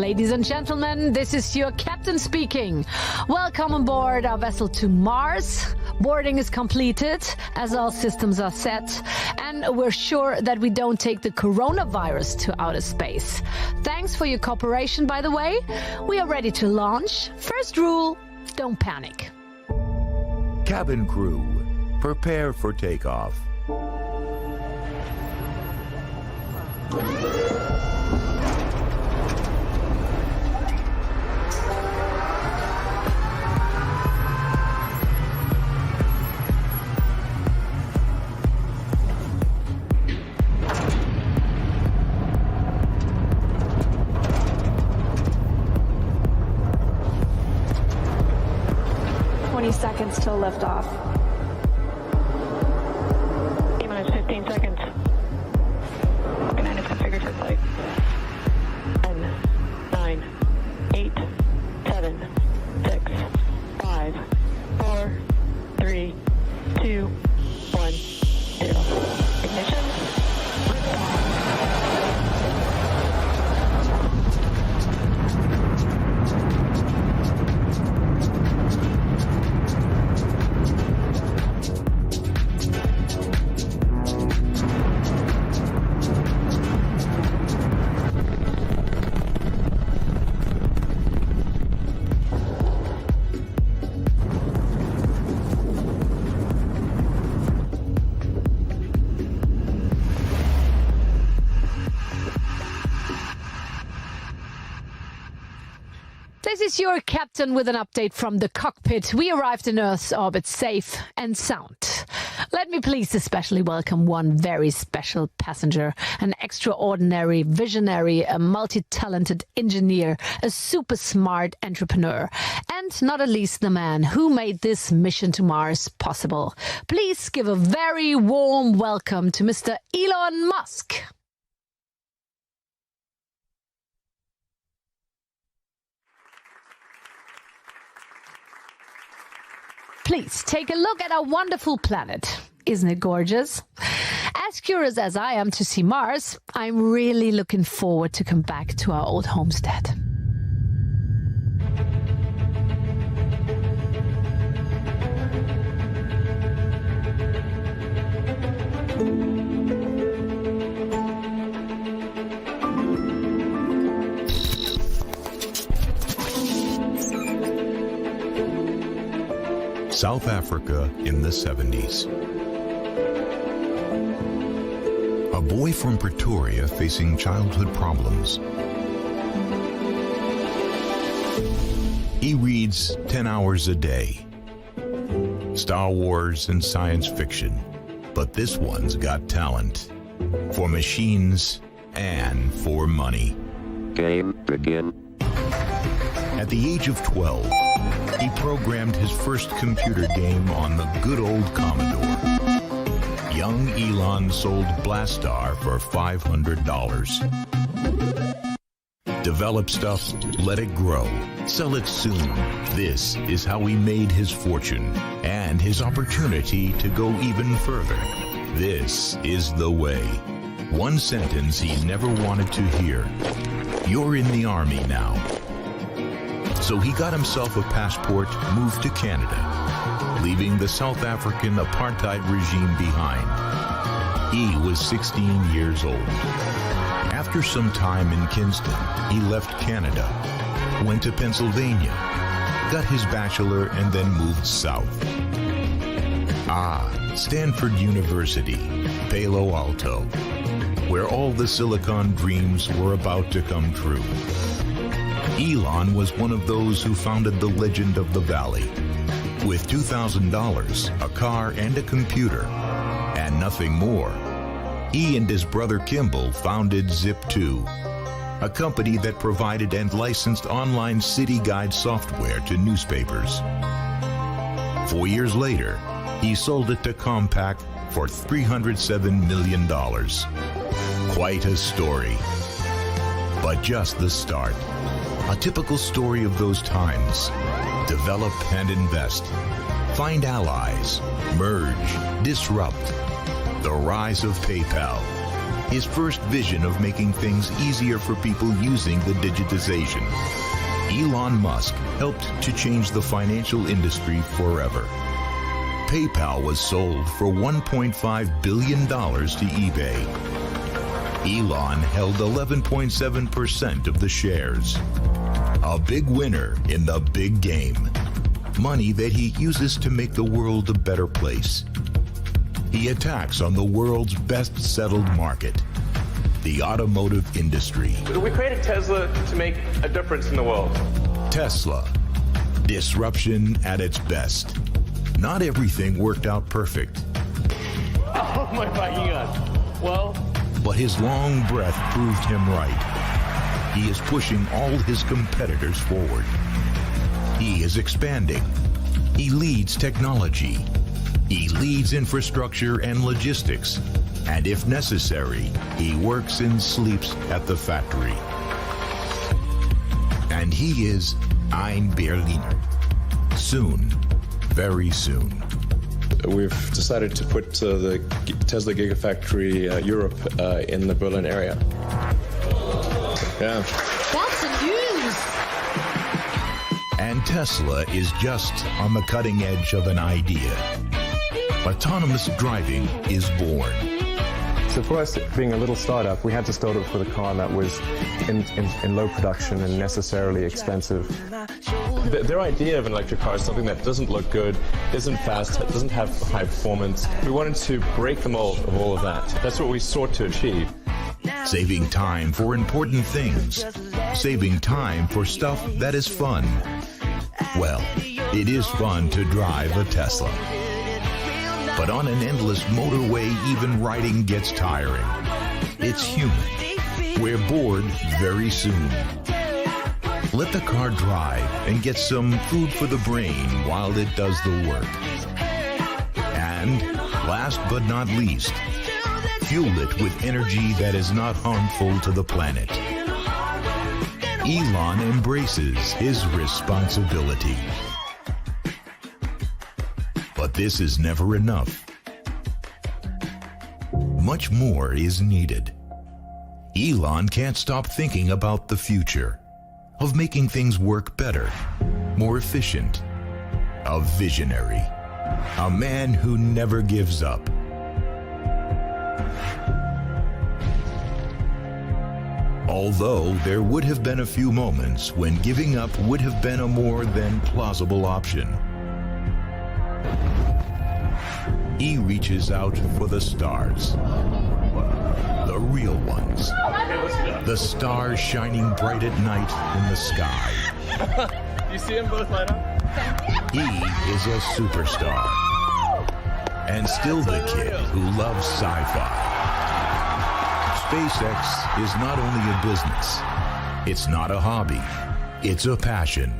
Ladies and gentlemen, this is your captain speaking. Welcome on board our vessel to Mars. Boarding is completed as all systems are set, and we're sure that we don't take the coronavirus to outer space. Thanks for your cooperation, by the way. We are ready to launch. First rule, don't panic. Cabin crew, prepare for takeoff. Seconds till liftoff. T-minus 15 seconds. Good night, it's configured for flight. 10, 9, 8, 7, 6, 5, 4, 3, 2, 1, 0. Ignition. This is your captain with an update from the cockpit. We arrived in Earth's orbit safe and sound. Let me please especially welcome one very special passenger, an extraordinary visionary, a multi-talented engineer, a super smart entrepreneur, and not at least the man who made this mission to Mars possible. Please give a very warm welcome to Mr. Elon Musk. Please take a look at our wonderful planet. Isn't it gorgeous? As curious as I am to see Mars, I'm really looking forward to come back to our old homestead. South Africa in the 70s. A boy from Pretoria facing childhood problems. He reads 10 hours a day. Star Wars and science fiction. But this one's got talent. For machines and for money. Game begin. At the age of 12, he programmed his first computer game on the good old Commodore. Young Elon sold Blastar for $500. Develop stuff, let it grow, sell it soon. This is how he made his fortune and his opportunity to go even further. This is the way. One sentence he never wanted to hear. You're in the army now. So he got himself a passport, moved to Canada, leaving the South African apartheid regime behind. He was 16 years old. After some time in Kingston, he left Canada, went to Pennsylvania, got his bachelor, and then moved south. Stanford University, Palo Alto, where all the Silicon dreams were about to come true. Elon was one of those who founded the Legend of the Valley. With $2,000, a car, and a computer, and nothing more, he and his brother Kimball founded Zip2, a company that provided and licensed online city guide software to newspapers. 4 years later, he sold it to Compaq for $307 million. Quite a story. But just the start. A typical story of those times. Develop and invest. Find allies. Merge. Disrupt. The rise of PayPal. his first vision of making things easier for people using the digitization. Elon Musk helped to change the financial industry forever. PayPal was sold for $1.5 billion to eBay. Elon held 11.7% of the shares. A big winner in the big game. Money that he uses to make the world a better place. He attacks on the world's best settled market, the automotive industry. We created Tesla to make a difference in the world. Tesla. Disruption at its best. Not everything worked out perfect. Oh my God. Well, but his long breath proved him right. He is pushing all his competitors forward. He is expanding. He leads technology. He leads infrastructure and logistics. And if necessary, he works and sleeps at the factory. And he is ein Berliner. Soon, very soon. We've decided to put the Tesla Gigafactory Europe in the Berlin area. Yeah. That's the news! And Tesla is just on the cutting edge of an idea. Autonomous driving is born. So for us, being a little startup, we had to start off with a car that was in low production and necessarily expensive. Their idea of an electric car is something that doesn't look good, isn't fast, doesn't have high performance. We wanted to break the mold of all of that. That's what we sought to achieve. Saving time for important things. Saving time for stuff that is fun. Well, it is fun to drive a Tesla. But on an endless motorway, even riding gets tiring. It's human. We're bored very soon. Let the car drive and get some food for the brain while it does the work. And last but not least, fuel it with energy that is not harmful to the planet. Elon embraces his responsibility. But this is never enough. Much more is needed. Elon can't stop thinking about the future, of making things work better, more efficient. A visionary. A man who never gives up. Although there would have been a few moments when giving up would have been a more than plausible option. He reaches out for the stars. The real ones. The stars shining bright at night in the sky. You see them both light up? He is a superstar. And still the kid who loves sci-fi. SpaceX is not only a business. It's not a hobby. It's a passion.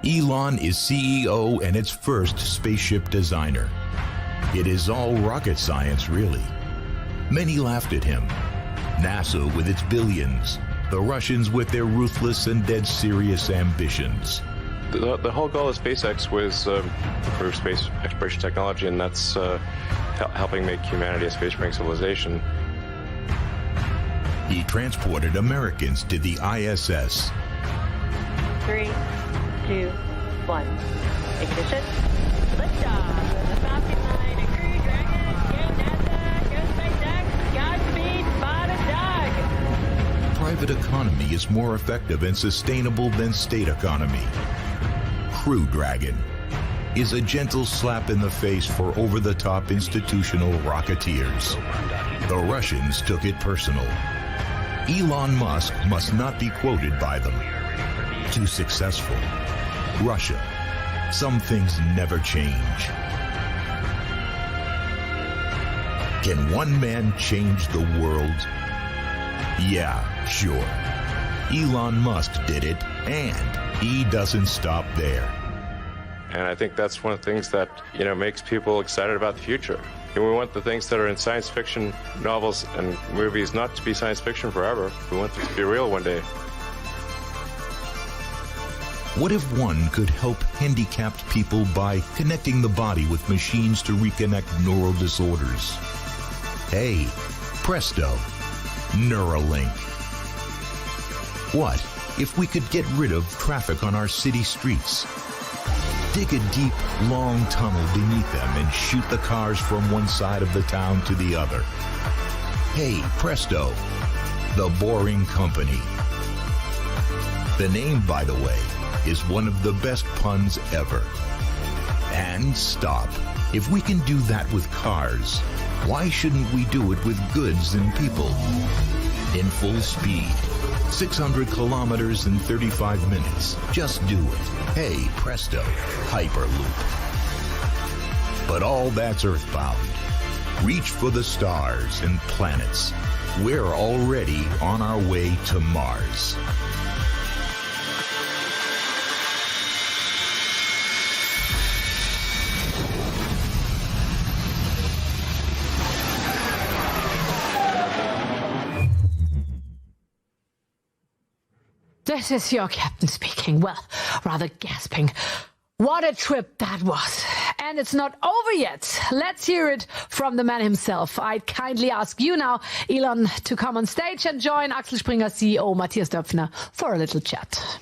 Elon is CEO and its first spaceship designer. It is all rocket science, really. Many laughed at him. NASA with its billions. The Russians with their ruthless and dead serious ambitions. The whole goal of SpaceX was improve space exploration technology, and that's helping make humanity a space-faring civilization. He transported Americans to the ISS. 3, 2, 1. Ignition. Liftoff. The Falcon 9 and Crew Dragon. Go NASA. Go SpaceX. Godspeed. Spot a dog. Private economy is more effective and sustainable than state economy. Crew Dragon is a gentle slap in the face for over-the-top institutional rocketeers. The Russians took it personal. Elon Musk must not be quoted by them. Too successful. Russia. Some things never change. Can one man change the world? Yeah, sure. Elon Musk did it, and he doesn't stop there. And I think that's one of the things that, makes people excited about the future. And we want the things that are in science fiction novels and movies not to be science fiction forever. We want them to be real one day. What if one could help handicapped people by connecting the body with machines to reconnect neural disorders? Hey, presto, Neuralink. What if we could get rid of traffic on our city streets? Dig a deep, long tunnel beneath them and shoot the cars from one side of the town to the other. Hey, presto, the Boring Company. The name, by the way, is one of the best puns ever. And stop. If we can do that with cars, why shouldn't we do it with goods and people? In full speed, 600 kilometers in 35 minutes. Just do it. Hey, presto, Hyperloop. But all that's earthbound. Reach for the stars and planets. We're already on our way to Mars. This is your captain speaking. Well, rather gasping. What a trip that was. And it's not over yet. Let's hear it from the man himself. I'd kindly ask you now, Elon, to come on stage and join Axel Springer CEO Matthias Döpfner for a little chat.